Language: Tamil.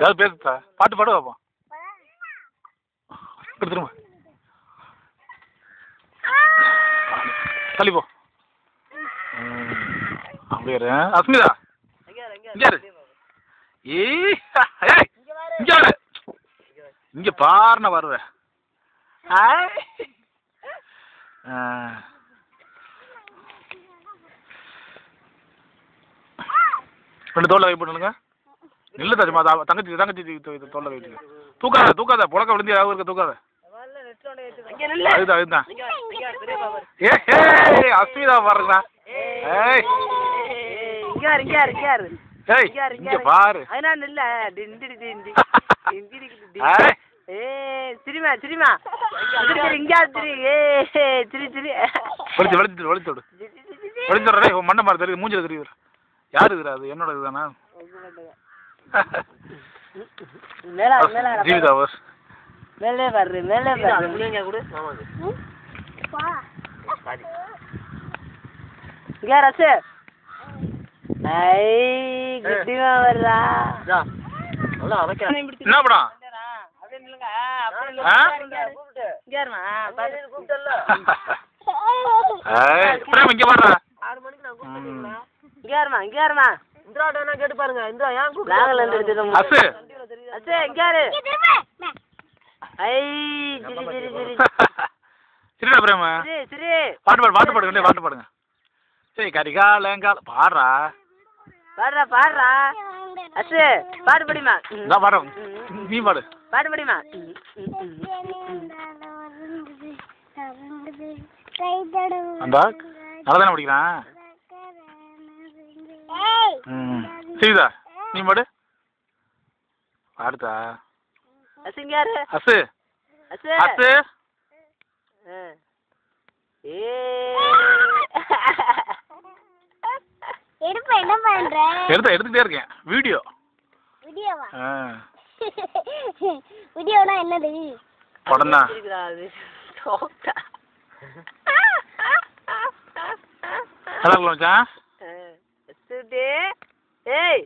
ஏதாவது பேசுதா? பாட்டு பாடு பார்ப்போம். திரும்ப தள்ளிப்போ. அப்படியே அஸ்மிதா இங்க பாருண்ண வருவேன். ரெண்டு தோல்ல வை போட்டுங்க. இல்ல தெரியுமா தங்கச்சி தங்கச்சி தோல்ல வைட்டு தூக்காத தூக்காத புழக்க விழுந்து யாவும் இருக்க தூக்காத. அதுதான் அதுதான் அஸ்மிதா பாருங்கண்ணா. இங்க பாரு சிரிமா சிரிமா வெளிச்சோட மண்ணை மாதிரி தெரியுது மூஞ்சில தெரியுது. யாரு இதுரா? அது என்னோட இதுதானா? ஜீவிதா அவர் மேலே வர்ற மேலே ரசு குட்டிமா வர்றா. என்ன படம்? இங்க பாடுறா. கேட்டு பாருங்க. பாட்டு பாடு பாட்டு பாடுங்க பாட்டு பாடுங்க. சரி கரிகாலங்கால பாடுறா பாடுறா பாடுறா. அசு பாடு படிமா. பாடு நீ பாடு பாடு படிமா. அந்தா நல்லா தானே படிக்கிறான். சரிதா நீ பாடு பாடுதா. அசுங்காரு அசு அசு அசு என்ன பண்ற? எடுத்துட்டே இருக்கேன். வீடியோ வீடியோவா? வீடியோனா என்னது? படம் தான். நல்லா இருக்கலாம் மச்சான். ஏய்